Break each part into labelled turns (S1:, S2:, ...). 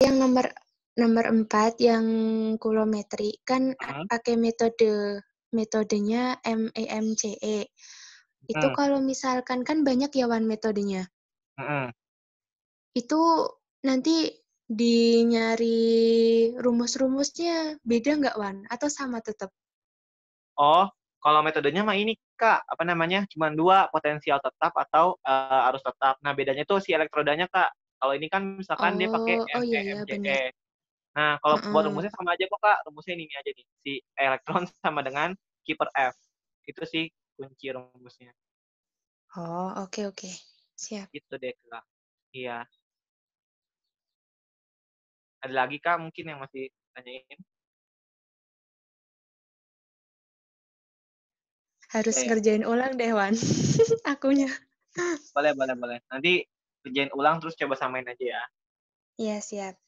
S1: yang nomor 4 yang kulometri kan pakai metodenya MEMCE. Itu kalau misalkan kan banyak ya Wan metodenya. Itu nanti nyari rumus-rumusnya beda nggak Wan? Atau sama tetap?
S2: Oh, kalau metodenya mah ini Kak, apa namanya? Cuma 2, potensial tetap atau arus tetap. Nah, bedanya tuh si elektrodanya Kak. Kalau ini kan misalkan dia pakai
S1: Oh iya benar.
S2: MEMCE. Nah, kalau buat rumusnya sama aja kok Kak. Rumusnya ini aja nih. Si elektron sama dengan kiper F. Itu sih kunci rumusnya.
S1: Oh, oke. Siap.
S2: Itu deh Kak. Iya. Ada lagi Kak mungkin yang masih tanyain?
S1: Harus
S2: Ya.
S1: ngerjain ulang deh Wan. Akunya.
S2: Boleh. Nanti kerjain ulang terus coba samain aja ya.
S1: Iya, siap.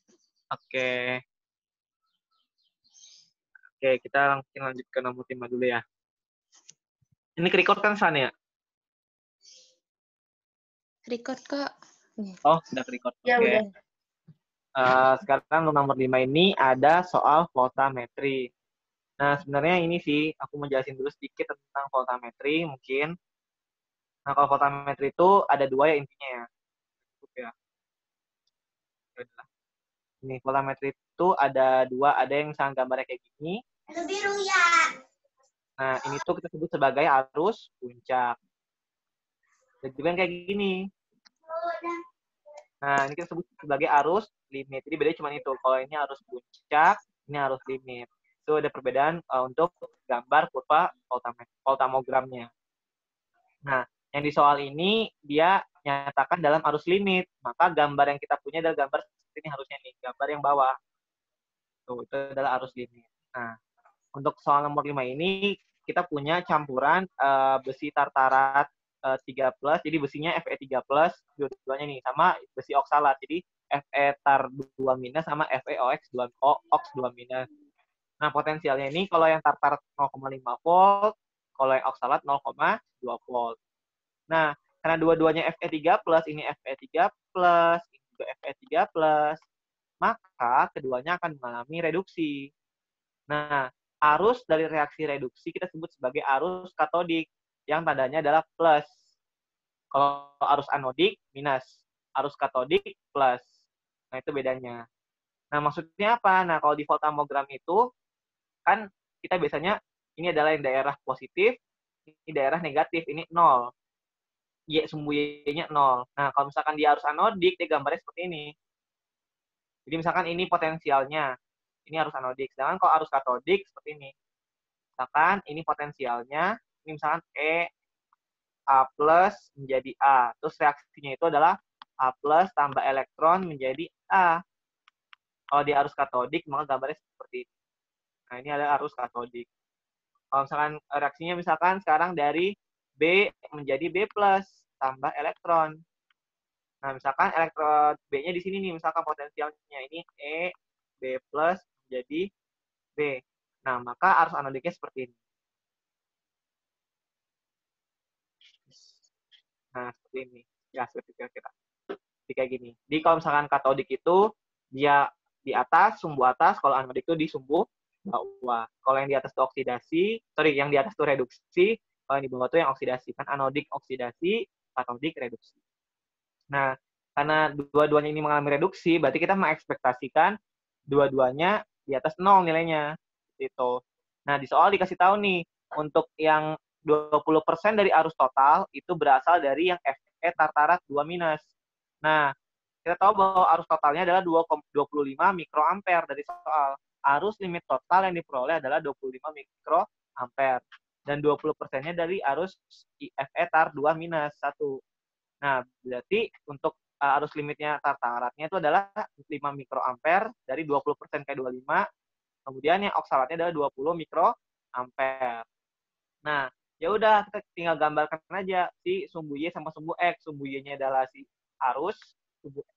S2: Oke. Oke, kita langsung lanjut ke nomor 5 dulu ya. Ini ke-record kan San ya?
S1: Record kok.
S2: Oh, sudah ke-record.
S1: Ya
S2: Oke.
S1: udah.
S2: Sekarang nomor 5 ini ada soal voltametri. Nah, sebenarnya ini sih, aku mau jelasin dulu sedikit tentang voltametri mungkin. Nah, kalau voltametri itu ada 2 ya intinya ya. Ya. Ini voltametri itu ada 2, ada yang misalnya gambarnya kayak gini.
S1: Biru ya.
S2: Nah, ini tuh kita sebut sebagai arus puncak. Dan juga yang kayak gini. Nah, ini kita sebut sebagai arus limit. Jadi bedanya cuma itu. Kalau ini arus puncak, ini arus limit. Itu ada perbedaan untuk gambar kurva voltamogramnya. Nah, yang di soal ini dia nyatakan dalam arus limit. Maka gambar yang kita punya adalah gambar seperti ini harusnya nih, gambar yang bawah. Tuh, itu adalah arus limit. Nah, untuk soal nomor 5 ini kita punya campuran besi tartarat 3+, jadi besinya Fe3+, dua-duanya nih, sama besi oksalat, jadi Fe-tar2- sama FeOx2-. Nah, potensialnya ini kalau yang tartar 0,5 volt, kalau yang oksalat 0,2 volt. Nah, karena dua-duanya Fe3+, ini Fe3+, ini juga Fe3+, maka keduanya akan mengalami reduksi. Nah, arus dari reaksi reduksi kita sebut sebagai arus katodik, yang tandanya adalah plus. Kalau arus anodik, minus. Arus katodik, plus. Nah, itu bedanya. Nah, maksudnya apa? Nah, kalau di voltamogram itu, kan kita biasanya, ini adalah yang daerah positif, ini daerah negatif, ini 0. Sumbu Y-nya 0. Nah, kalau misalkan di arus anodik, dia gambarnya seperti ini. Jadi misalkan ini potensialnya, ini arus anodik. Sedangkan kalau arus katodik, seperti ini. Misalkan ini potensialnya, ini misalkan A plus menjadi A. Terus reaksinya itu adalah A plus tambah elektron menjadi A. Kalau di arus katodik, maka gambarnya seperti ini. Nah, ini adalah arus katodik. Kalau misalkan reaksinya misalkan sekarang dari B menjadi B plus tambah elektron. Nah, misalkan elektron B-nya di sini nih, misalkan potensialnya ini B plus menjadi B. Nah, maka arus anodiknya seperti ini. Nah, seperti ini. Ya, seperti kira-kira. Jadi kayak gini. Jadi kalau misalkan katodik itu, dia di atas, sumbu atas. Kalau anodik itu di sumbu bawah. Kalau yang di atas itu oksidasi, yang di atas itu reduksi. Kalau yang di bawah itu yang oksidasi. Kan anodik oksidasi, katodik reduksi. Nah, karena dua-duanya ini mengalami reduksi, berarti kita mengekspektasikan dua-duanya di atas 0 nilainya. Gitu. Nah, di soal dikasih tahu nih, untuk yang 20% dari arus total itu berasal dari yang Fe tartarat 2-. Nah, kita tahu bahwa arus totalnya adalah 25 mikroampere dari soal. Arus limit total yang diperoleh adalah 25 mikroampere. Dan 20%-nya dari arus Fe tar 2-1. Nah, berarti untuk arus limitnya tartaratnya itu adalah 5 mikroampere dari 20% kayak 25. Kemudian yang oksalatnya adalah 20 mikroampere. Nah, ya udah kita tinggal gambarkan aja si sumbu Y sama sumbu X. Sumbu Y-nya adalah si arus, sumbu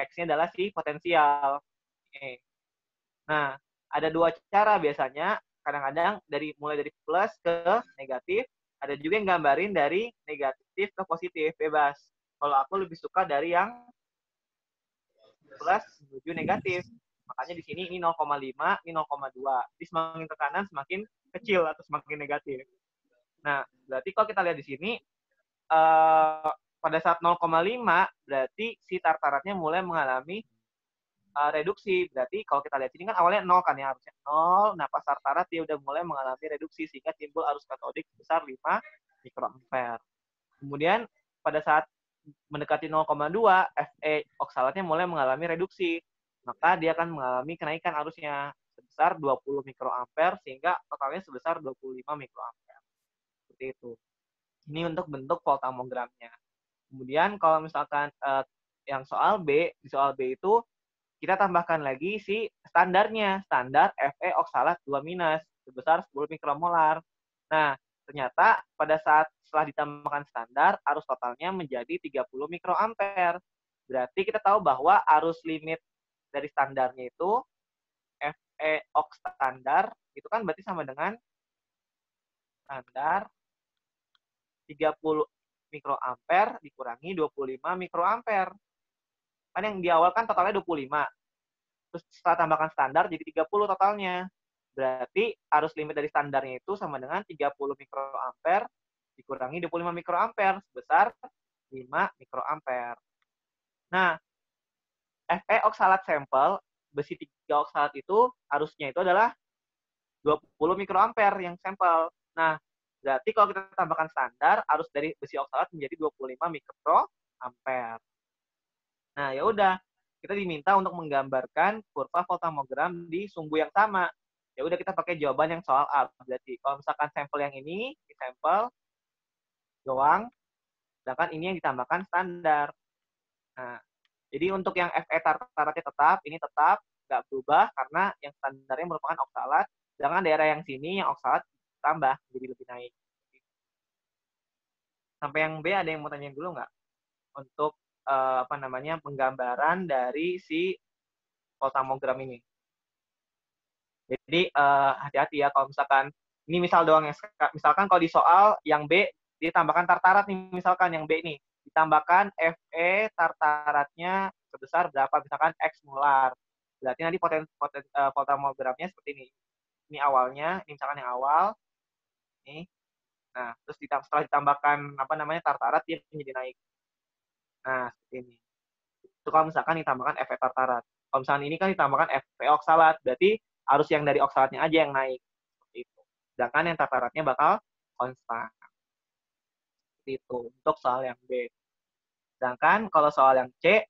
S2: X-nya adalah si potensial. Oke. Nah, ada 2 cara biasanya. Kadang-kadang mulai dari plus ke negatif. Ada juga yang gambarin dari negatif ke positif, bebas. Kalau aku lebih suka dari yang plus menuju negatif. Makanya di sini ini 0,5, ini 0,2. Jadi semakin ke kanan semakin kecil atau semakin negatif. Nah, berarti kalau kita lihat di sini, pada saat 0,5 berarti si tartaratnya mulai mengalami reduksi. Berarti kalau kita lihat sini kan awalnya 0 kan ya, harusnya 0. Nah, pas tartarat dia udah mulai mengalami reduksi sehingga timbul arus katodik sebesar 5 mikroampere. Kemudian pada saat mendekati 0,2, Fe oksalatnya mulai mengalami reduksi. Maka dia akan mengalami kenaikan arusnya sebesar 20 mikroampere sehingga totalnya sebesar 25 mikroampere. Seperti itu. Ini untuk bentuk voltammogramnya. Kemudian kalau misalkan yang soal B, di soal B itu kita tambahkan lagi si standarnya, standar Fe oksalat 2- sebesar 10 mikromolar. Nah, ternyata pada saat setelah ditambahkan standar, arus totalnya menjadi 30 mikroampere. Berarti kita tahu bahwa arus limit dari standarnya itu Fe oks standar itu kan berarti sama dengan standar 30 mikroampere dikurangi 25 mikroampere. Kan yang di awal kan totalnya 25. Terus setelah tambahkan standar jadi 30 totalnya. Berarti arus limit dari standarnya itu sama dengan 30 mikroampere dikurangi 25 mikroampere sebesar 5 mikroampere. Nah, Fe oksalat sampel besi 3 oksalat itu arusnya itu adalah 20 mikroampere yang sampel. Nah, berarti kalau kita tambahkan standar, arus dari besi oksalat menjadi 25 mikroampere. Nah, ya udah, kita diminta untuk menggambarkan kurva voltammogram di sumbu yang sama. Ya udah kita pakai jawaban yang soal A. Berarti kalau misalkan sampel yang ini, sampel doang, sedangkan ini yang ditambahkan standar. Nah, jadi untuk yang Fe tartaratnya tetap, ini tetap nggak berubah karena yang standarnya merupakan oksalat. Sedangkan daerah yang sini yang oksalat tambah jadi lebih naik. Sampai yang B ada yang mau tanyain dulu nggak? Untuk penggambaran dari si voltammogram ini. Jadi hati-hati ya kalau misalkan ini misal doang ya. Misalkan kalau di soal yang B ditambahkan tartarat nih, misalkan yang B ini ditambahkan Fe tartaratnya sebesar berapa, misalkan X molar. Berarti nanti voltammogramnya seperti ini. Ini awalnya, ini misalkan yang awal. Nih. Nah, terus setelah ditambahkan tartarat dia menjadi naik. Nah, seperti ini. Itu kalau misalkan ditambahkan Fe tartarat. Kalau misalkan ini kan ditambahkan Fe oksalat, berarti arus yang dari oksalatnya aja yang naik. Seperti itu. Sedangkan yang tartaratnya bakal konstan. Seperti itu untuk soal yang B. Sedangkan kalau soal yang C,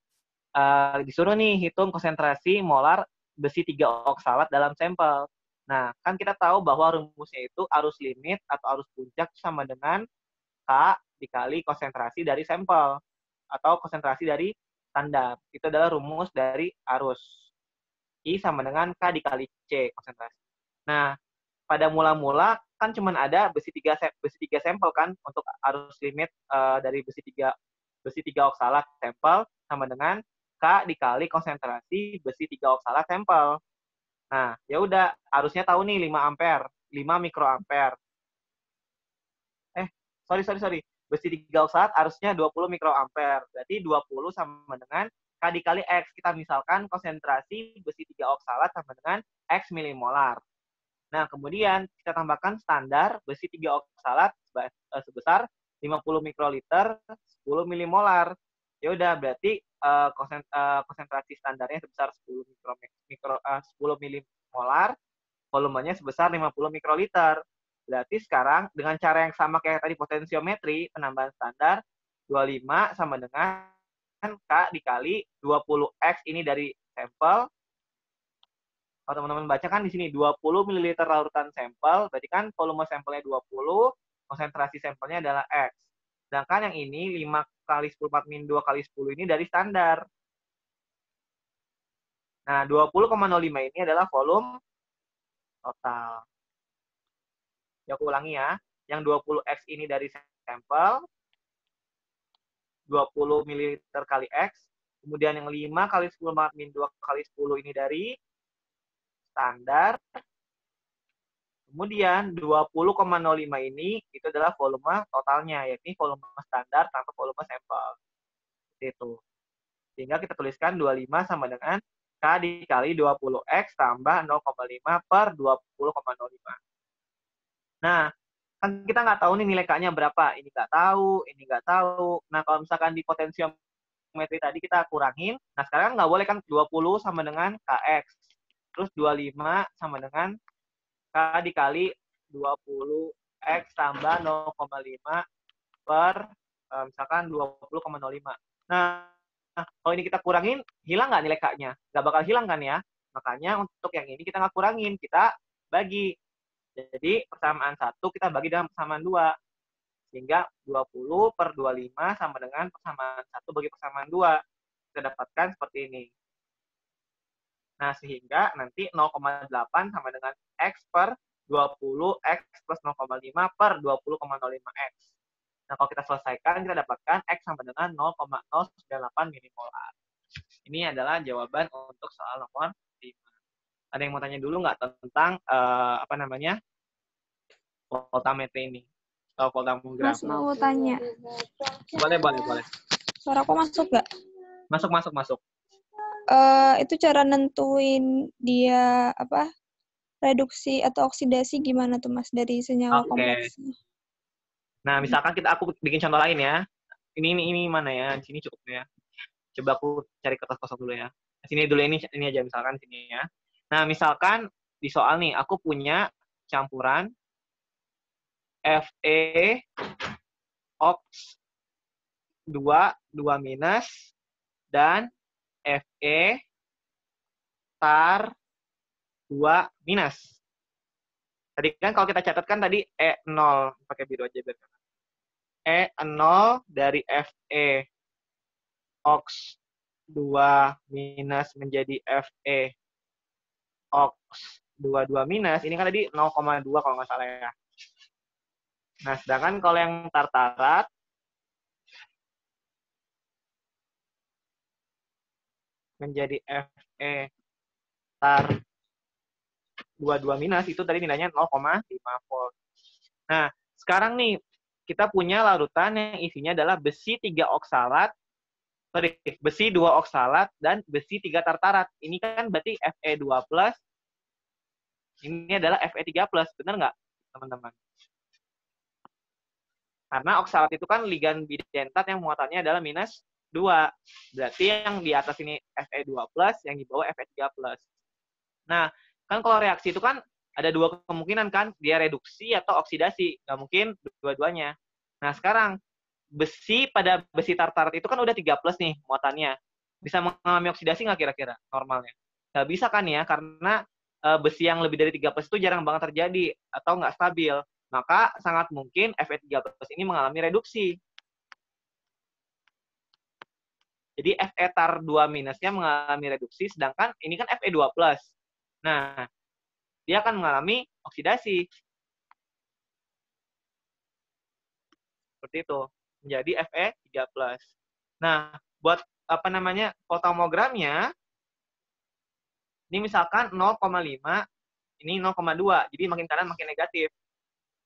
S2: disuruh nih hitung konsentrasi molar besi 3 oksalat dalam sampel. Nah, kan kita tahu bahwa rumusnya itu arus limit atau arus puncak sama dengan K dikali konsentrasi dari sampel atau konsentrasi dari standar. Itu adalah rumus dari arus. I sama dengan K dikali C konsentrasi. Nah, pada mula-mula kan cuma ada besi 3 sampel kan untuk arus limit dari besi 3 oksalat sampel sama dengan K dikali konsentrasi besi 3 oksalat sampel. Nah, ya udah arusnya tahu nih 5 ampere, 5 mikroampere. Sorry. Besi 3 oksalat arusnya 20 mikroampere. Berarti 20 sama dengan K dikali X. Kita misalkan konsentrasi besi 3 oksalat sama dengan X milimolar. Nah, kemudian kita tambahkan standar besi 3 oksalat sebesar 50 mikroliter 10 milimolar. Ya udah berarti konsentrasi standarnya sebesar 10 milimolar, volumenya sebesar 50 mikroliter. Berarti sekarang dengan cara yang sama kayak tadi potensiometri, penambahan standar 25 sama dengan K dikali 20X ini dari sampel. Kalau teman-teman baca kan di sini 20 ml larutan sampel, berarti kan volume sampelnya 20, konsentrasi sampelnya adalah X. Sedangkan yang ini 5 kali 10 min 2 kali 10 ini dari standar. Nah, 20,05 ini adalah volume total. Ya, aku ulangi ya. Yang 20X ini dari sampel, 20 ml kali X. Kemudian yang 5 kali 10 min 2 kali 10 ini dari standar. Kemudian 20,05 ini itu adalah volume totalnya, yakni volume standar tanpa volume sampel. Seperti itu. Sehingga kita tuliskan 25 sama dengan K dikali 20X tambah 0,5 per 20,05. Nah, kan kita nggak tahu nih nilai K-nya berapa. Ini nggak tahu, ini nggak tahu. Nah, kalau misalkan di potensiometri tadi kita kurangin, nah sekarang nggak boleh kan 20 sama dengan KX. Terus 25 sama dengan K dikali 20X tambah 0,5 per misalkan 20,05. Nah, kalau ini kita kurangin, hilang nggak nilai K-nya? Nggak bakal hilang kan ya? Makanya untuk yang ini kita nggak kurangin, kita bagi. Jadi persamaan 1 kita bagi dalam persamaan 2. Sehingga 20 per 25 sama dengan persamaan 1 bagi persamaan 2. Kita dapatkan seperti ini. Nah, sehingga nanti 0,8 sama dengan X per 20X plus 0,5 per 20,05X. Nah, kalau kita selesaikan, kita dapatkan X sama dengan 0,098 milimolar. Ini adalah jawaban untuk soal nomor 5. Ada yang mau tanya dulu nggak tentang apa namanya voltameter ini? Atau voltamogram?
S3: Mas mau tanya.
S2: Boleh.
S3: Suaraku masuk nggak?
S2: Masuk.
S3: Itu cara nentuin dia apa? Reduksi atau oksidasi gimana tuh Mas dari senyawa kompleksnya?
S2: Nah, misalkan aku bikin contoh lain ya. Ini mana ya? Di sini cukup ya. Coba aku cari kertas kosong dulu ya. Sini dulu ini aja misalkan sini ya. Nah, misalkan di soal nih aku punya campuran Fe ox 2 minus dan Fe tar 2 minus. Tadi kan kalau kita catatkan tadi E0 pakai biru aja biar E0 dari Fe ox 2 minus menjadi Fe ox 22 minus, ini kan tadi 0,2 kalau nggak salah ya. Nah, sedangkan kalau yang tartarat, menjadi Fe tar 22 minus, itu tadi nilainya 0,5 volt. Nah, sekarang nih, kita punya larutan yang isinya adalah besi 3 oksalat, besi 2 oksalat, dan besi 3 tartarat. Ini kan berarti Fe2+, ini adalah Fe3+, benar nggak, teman-teman? Karena oksalat itu kan ligan bidentat yang muatannya adalah minus 2. Berarti yang di atas ini Fe2+, yang di bawah Fe3+. Nah, kan kalau reaksi itu kan ada 2 kemungkinan kan, dia reduksi atau oksidasi. Nggak mungkin dua-duanya. Nah, sekarang, besi pada besi tartarat itu kan udah 3+ nih muatannya. Bisa mengalami oksidasi nggak kira-kira normalnya? Nggak bisa kan ya, karena besi yang lebih dari 3+ itu jarang banget terjadi atau nggak stabil. Maka sangat mungkin Fe3+ ini mengalami reduksi. Jadi Fe tar 2 minusnya mengalami reduksi, sedangkan ini kan Fe2+. Nah, dia akan mengalami oksidasi. Seperti itu. Menjadi Fe3+. Nah, buat apa namanya voltamogramnya, ini misalkan 0,5, ini 0,2. Jadi makin kanan makin negatif.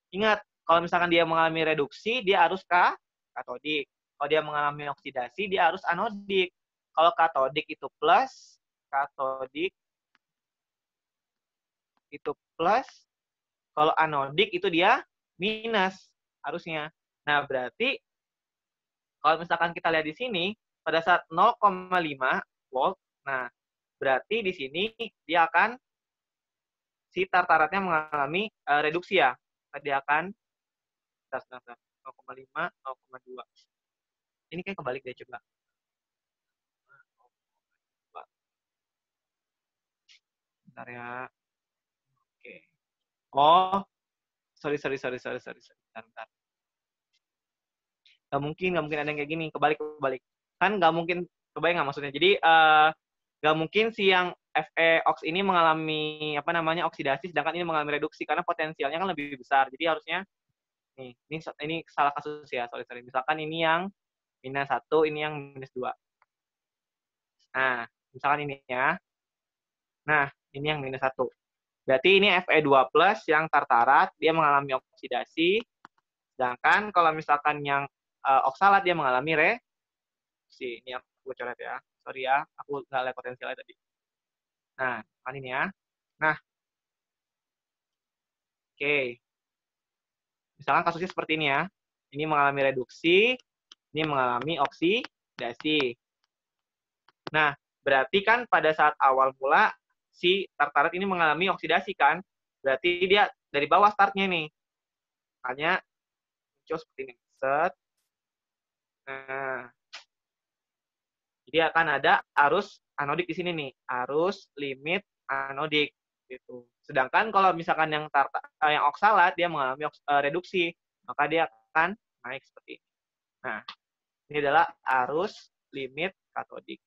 S2: Ingat, kalau misalkan dia mengalami reduksi, dia harus katodik. Kalau dia mengalami oksidasi, dia harus anodik. Kalau katodik itu plus, katodik itu plus, kalau anodik itu dia minus harusnya. Nah, berarti kalau misalkan kita lihat di sini, pada saat 0,5 volt, nah, berarti di sini dia akan, si tartaratnya mengalami reduksi ya. Dia akan 0,5, 0,2. Ini kayak kebalik deh, coba. Bentar ya. Oke. Oh, sorry. Bentar. Nggak mungkin ada yang kayak gini. Kebalik. Kan nggak mungkin, kebayang nggak maksudnya? Jadi, nggak mungkin si yang Fe ox ini mengalami apa namanya oksidasi, sedangkan ini mengalami reduksi karena potensialnya kan lebih besar. Jadi harusnya ini salah kasus ya, sorry. Misalkan ini yang minus 1, ini yang minus 2. Nah, misalkan ini ya. Nah, ini yang minus 1. Berarti ini Fe2+ yang tartarat, dia mengalami oksidasi. Sedangkan kalau misalkan yang oksalat, dia mengalami reduksi. Ini aku coret ya. sorry ya, aku nggak lihat potensialnya tadi. Nah, ini ya. Nah, oke. Misalkan kasusnya seperti ini ya. Ini mengalami reduksi, ini mengalami oksidasi. Nah, berarti kan pada saat awal mula si tartarat ini mengalami oksidasi kan? Berarti dia dari bawah startnya nih. Makanya muncul seperti ini. Set. Nah, jadi akan ada arus anodik di sini nih, arus limit anodik gitu. Sedangkan kalau misalkan yang oksalat dia mengalami reduksi, maka dia akan naik seperti ini. Nah, ini adalah arus limit katodik.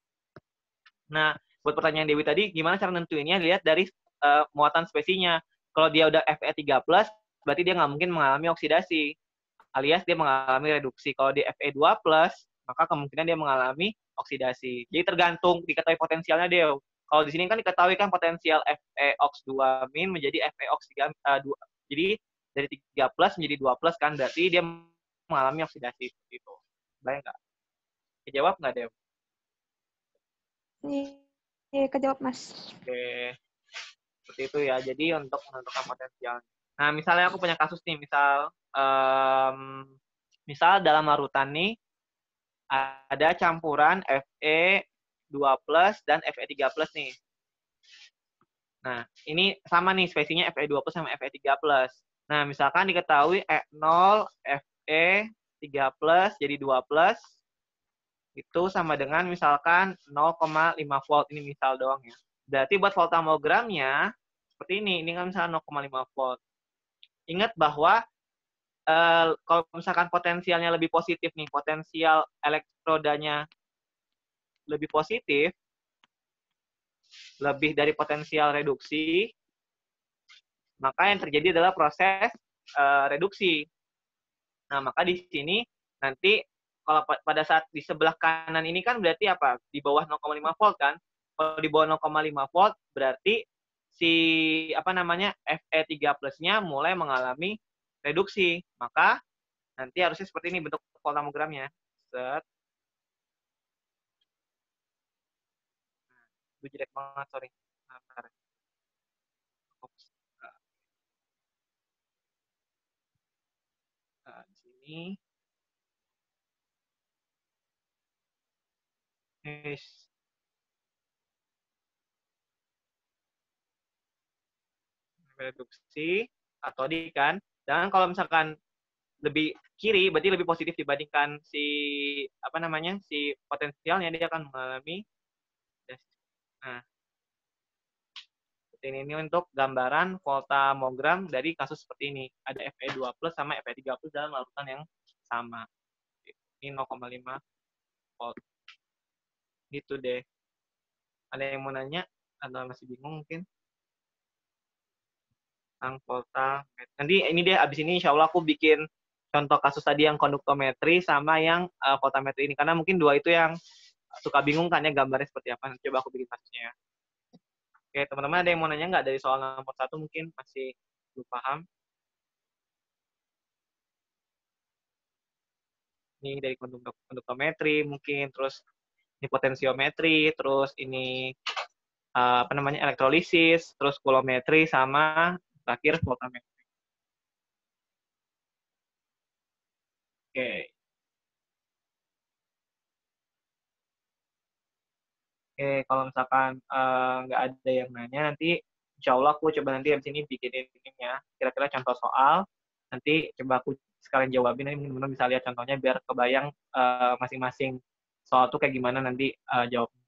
S2: Nah, buat pertanyaan Dewi tadi, gimana cara nentuinnya? Lihat dari muatan spesinya. Kalau dia udah Fe3+, berarti dia nggak mungkin mengalami oksidasi, alias dia mengalami reduksi. Kalau di Fe2+, maka kemungkinan dia mengalami oksidasi. Jadi tergantung diketahui potensialnya dia. Kalau di sini kan diketahui kan potensial FeOx2- menjadi FeOx3, jadi dari 3+ menjadi 2+ kan, berarti dia mengalami oksidasi seperti itu. Bayang nggak? Kejawab nggak, Dew?
S3: Iya, kejawab, Mas.
S2: Oke. Seperti itu ya. Jadi untuk menentukan potensial. Nah, misalnya aku punya kasus nih, misal dalam larutan nih ada campuran Fe2+ dan Fe3+ nih. Nah, ini sama nih spesinya Fe2+ sama Fe3+. Nah, misalkan diketahui E0 Fe3+ jadi 2+, itu sama dengan misalkan 0,5 volt. Ini misal doang ya. Berarti buat voltammogramnya seperti ini kan misalnya 0,5 volt. Ingat bahwa kalau misalkan potensialnya lebih positif nih, potensial elektrodanya lebih positif, lebih dari potensial reduksi, maka yang terjadi adalah proses reduksi. Nah, maka di sini nanti kalau pada saat di sebelah kanan ini kan berarti apa? Di bawah 0,5 volt kan? Kalau di bawah 0,5 volt berarti si Fe3+-nya mulai mengalami reduksi. Maka nanti harusnya seperti ini bentuk voltammogramnya. Set. Itu jelek banget, sorry. Bentar. Nah, di sini. Reduksi atau di kan. Dan kalau misalkan lebih kiri berarti lebih positif dibandingkan si potensialnya, dia akan mengalami. Nah, ini untuk gambaran voltammogram dari kasus seperti ini. Ada Fe2+ sama Fe3+ dalam larutan yang sama. Ini 0,5 volt. Gitu deh. Ada yang mau nanya atau masih bingung mungkin? Tentang voltametri. Nanti ini deh, abis ini insya Allah aku bikin contoh kasus tadi yang konduktometri sama yang voltametri ini. Karena mungkin dua itu yang suka bingung kan ya gambarnya seperti apa. Coba aku bikin kasusnya ya. Oke, teman-teman ada yang mau nanya nggak dari soal nomor 1 mungkin masih belum paham? Ini dari konduktometri mungkin, terus ini potensiometri, terus ini elektrolisis, terus kulometri, sama terakhir voltametri. Oke. Oke, kalau misalkan nggak ada yang nanya, nanti insya Allah aku coba nanti abis ini bikinin ya, kira-kira contoh soal, nanti coba aku sekalian jawabin, nanti teman-teman bisa lihat contohnya biar kebayang masing-masing soal tuh kayak gimana nanti jawabnya.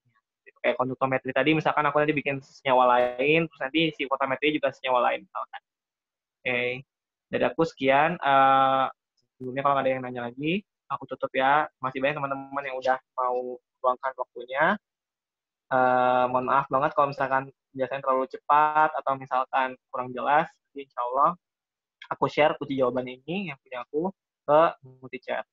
S2: Kayak konduktometri tadi, misalkan aku nanti bikin senyawa lain, terus nanti si voltametri juga senyawa lain misalkan. Oke, dari aku sekian. Sebelumnya kalau nggak ada yang nanya lagi, aku tutup ya. Masih banyak teman-teman yang udah mau luangkan waktunya. Mohon maaf banget kalau misalkan biasanya terlalu cepat atau misalkan kurang jelas. Jadi insya Allah aku share kunci jawaban ini yang punya aku ke multi-chat.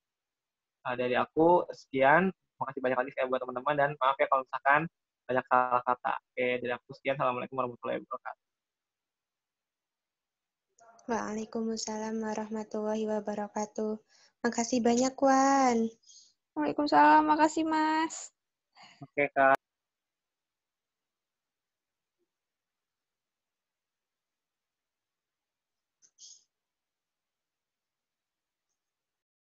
S2: Dari aku sekian. Makasih banyak lagi sekali buat teman-teman dan maaf ya kalau misalkan banyak salah kata. Oke, dari aku sekian. Assalamualaikum warahmatullahi wabarakatuh.
S1: Waalaikumsalam warahmatullahi wabarakatuh. Makasih banyak, Wan.
S3: Waalaikumsalam, makasih, Mas.
S2: Oke, Kak.